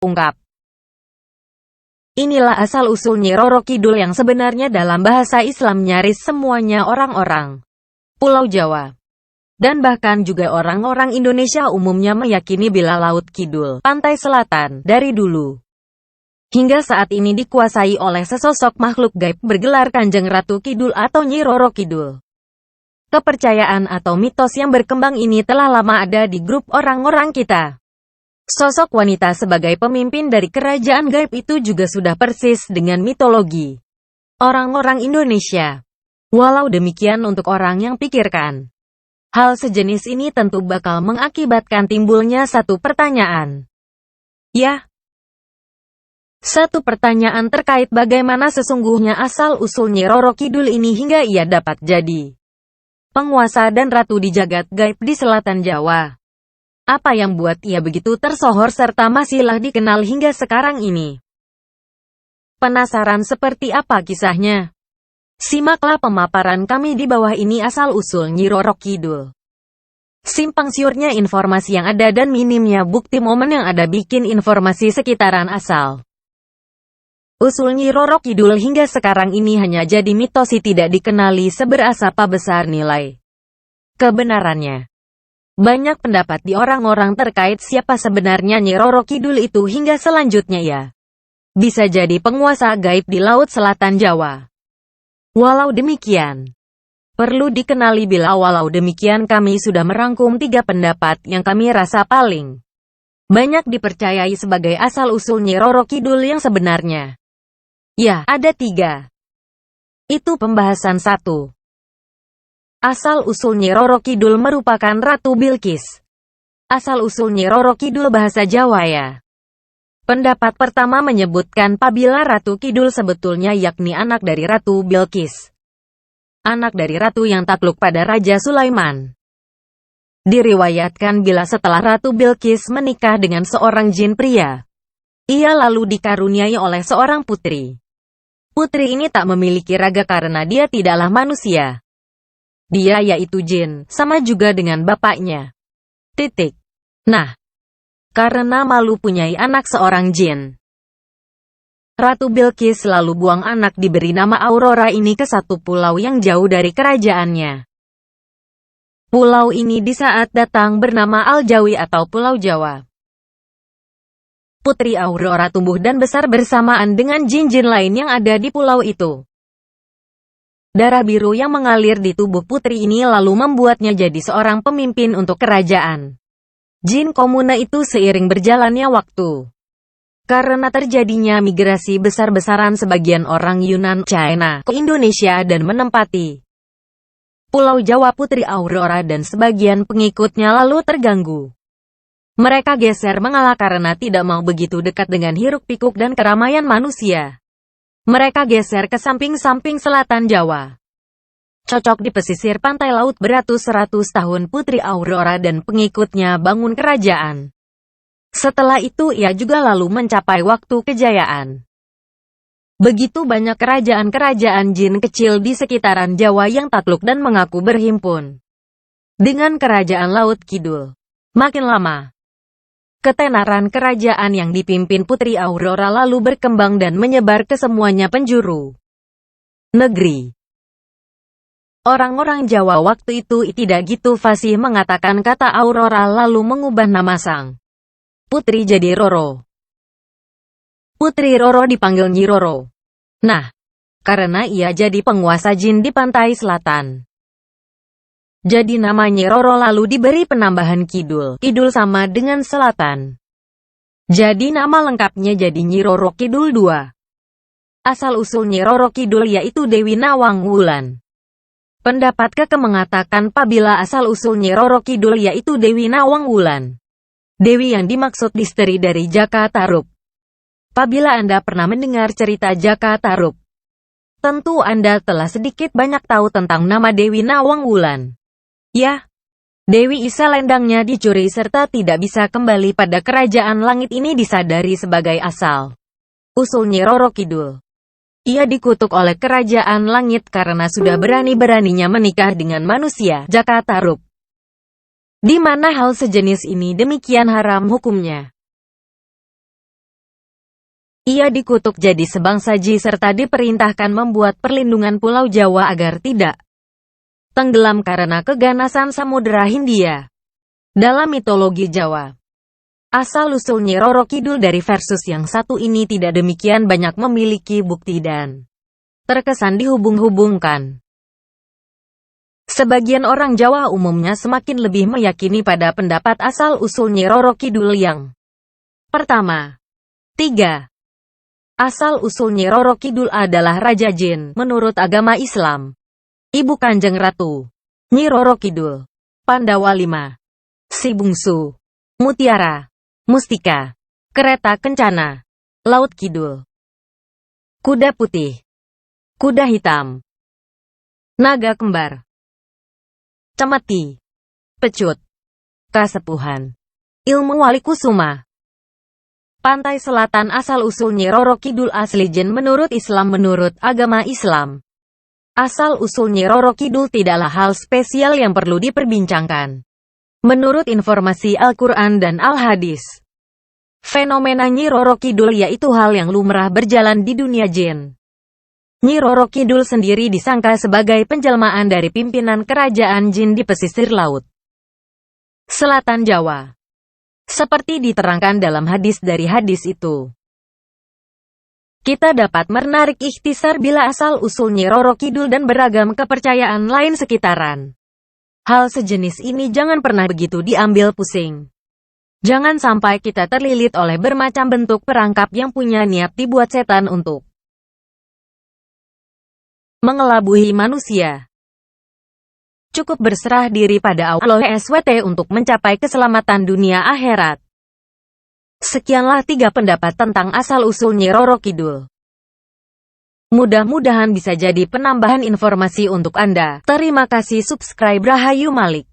ungkap. Inilah asal-usul Nyi Roro Kidul yang sebenarnya dalam bahasa Islam nyaris semuanya orang-orang Pulau Jawa. Dan bahkan juga orang-orang Indonesia umumnya meyakini bila Laut Kidul, pantai selatan, dari dulu hingga saat ini dikuasai oleh sesosok makhluk gaib bergelar Kanjeng Ratu Kidul atau Nyi Roro Kidul. Kepercayaan atau mitos yang berkembang ini telah lama ada di grup orang-orang kita. Sosok wanita sebagai pemimpin dari kerajaan gaib itu juga sudah persis dengan mitologi orang-orang Indonesia. Walau demikian untuk orang yang pikirkan hal sejenis ini tentu bakal mengakibatkan timbulnya satu pertanyaan. Ya, satu pertanyaan terkait bagaimana sesungguhnya asal-usul Nyi Roro Kidul ini hingga ia dapat jadi penguasa dan ratu di jagat gaib di selatan Jawa. Apa yang buat ia begitu tersohor serta masihlah dikenal hingga sekarang ini? Penasaran seperti apa kisahnya? Simaklah pemaparan kami di bawah ini asal-usul Nyi Roro Kidul. Simpang siurnya informasi yang ada dan minimnya bukti momen yang ada bikin informasi sekitaran asal usul Nyi Roro Kidul hingga sekarang ini hanya jadi mitos tidak dikenali seberapa besar nilai kebenarannya. Banyak pendapat di orang-orang terkait siapa sebenarnya Nyi Roro Kidul itu hingga selanjutnya ya bisa jadi penguasa gaib di Laut Selatan Jawa. Walau demikian, perlu dikenali bila walau demikian kami sudah merangkum 3 pendapat yang kami rasa paling banyak dipercayai sebagai asal-usul Nyi Roro Kidul yang sebenarnya. Ya, ada 3. Itu pembahasan 1. Asal-usul Nyi Roro Kidul merupakan Ratu Bilqis. Asal-usul Nyi Roro Kidul bahasa Jawa ya. Pendapat pertama menyebutkan Pabila Ratu Kidul sebetulnya yakni anak dari Ratu Bilqis. Anak dari ratu yang takluk pada Raja Sulaiman. Diriwayatkan bila setelah Ratu Bilqis menikah dengan seorang jin pria, ia lalu dikaruniai oleh seorang putri. Putri ini tak memiliki raga karena dia tidaklah manusia. Dia yaitu jin, sama juga dengan bapaknya. Nah, karena malu punyai anak seorang jin, Ratu Bilqis lalu buang anak diberi nama Aurora ini ke satu pulau yang jauh dari kerajaannya. Pulau ini di saat datang bernama Aljawi atau Pulau Jawa. Putri Aurora tumbuh dan besar bersamaan dengan jin-jin lain yang ada di pulau itu. Darah biru yang mengalir di tubuh putri ini lalu membuatnya jadi seorang pemimpin untuk kerajaan jin komuna itu seiring berjalannya waktu. Karena terjadinya migrasi besar-besaran sebagian orang Yunan, China, ke Indonesia dan menempati Pulau Jawa, Putri Aurora dan sebagian pengikutnya lalu terganggu. Mereka geser mengalah karena tidak mau begitu dekat dengan hiruk-pikuk dan keramaian manusia. Mereka geser ke samping-samping selatan Jawa. Cocok di pesisir pantai laut beratus-ratus tahun Putri Aurora dan pengikutnya bangun kerajaan. Setelah itu ia juga lalu mencapai waktu kejayaan. Begitu banyak kerajaan-kerajaan jin kecil di sekitaran Jawa yang takluk dan mengaku berhimpun dengan kerajaan Laut Kidul. Makin lama, ketenaran kerajaan yang dipimpin Putri Aurora lalu berkembang dan menyebar ke semuanya penjuru negeri. Orang-orang Jawa waktu itu tidak gitu fasih mengatakan kata Aurora lalu mengubah nama sang putri jadi Roro. Putri Roro dipanggil Nyi Roro. Nah, karena ia jadi penguasa jin di pantai selatan, jadi nama Nyi Roro lalu diberi penambahan Kidul. Kidul sama dengan selatan. Jadi nama lengkapnya jadi Nyi Roro Kidul II. Asal-usul Nyi Roro Kidul yaitu Dewi Nawang Wulan. Pendapat Keke mengatakan apabila asal-usul Nyi Roro Kidul yaitu Dewi Nawang Wulan. Dewi yang dimaksud istri dari Jaka Tarub. Apabila Anda pernah mendengar cerita Jaka Tarub, tentu Anda telah sedikit banyak tahu tentang nama Dewi Nawang Wulan. Ya, Dewi Isa Lendangnya dicuri serta tidak bisa kembali pada kerajaan langit ini disadari sebagai asal usul Nyi Roro Kidul. Ia dikutuk oleh kerajaan langit karena sudah berani-beraninya menikah dengan manusia, Jaka Tarub. Di mana hal sejenis ini demikian haram hukumnya. Ia dikutuk jadi sebangsaji serta diperintahkan membuat perlindungan Pulau Jawa agar tidak tenggelam karena keganasan Samudera Hindia. Dalam mitologi Jawa, asal-usul Nyi Roro Kidul dari versus yang satu ini tidak demikian banyak memiliki bukti dan terkesan dihubung-hubungkan. Sebagian orang Jawa umumnya semakin lebih meyakini pada pendapat asal-usul Nyi Roro Kidul yang pertama. 3. Asal-usul Nyi Roro Kidul adalah Raja Jin, menurut agama Islam. Ibu Kanjeng Ratu, Nyi Roro Kidul, Pandawa 5. Si Bungsu, Mutiara, Mustika, Kereta Kencana, Laut Kidul, Kuda Putih, Kuda Hitam, Naga Kembar, Cemeti, Pecut, Kasepuhan, Ilmu Wali Kusuma. Pantai Selatan asal-usul Nyi Roro Kidul asli Jin menurut Islam. Menurut agama Islam, asal-usul Nyi Roro Kidul tidaklah hal spesial yang perlu diperbincangkan. Menurut informasi Al-Quran dan Al-Hadis, fenomena Nyi Roro Kidul yaitu hal yang lumrah berjalan di dunia jin. Nyi Roro Kidul sendiri disangka sebagai penjelmaan dari pimpinan kerajaan jin di pesisir laut selatan Jawa. Seperti diterangkan dalam hadis dari hadis itu, kita dapat menarik ikhtisar bila asal-usul Nyi Roro Kidul dan beragam kepercayaan lain sekitaran. Hal sejenis ini jangan pernah begitu diambil pusing. Jangan sampai kita terlilit oleh bermacam bentuk perangkap yang punya niat dibuat setan untuk mengelabui manusia. Cukup berserah diri pada Allah SWT untuk mencapai keselamatan dunia akhirat. Sekianlah 3 pendapat tentang asal-usul Nyi Roro Kidul. Mudah-mudahan bisa jadi penambahan informasi untuk Anda. Terima kasih. Subscribe Rahayu Malik.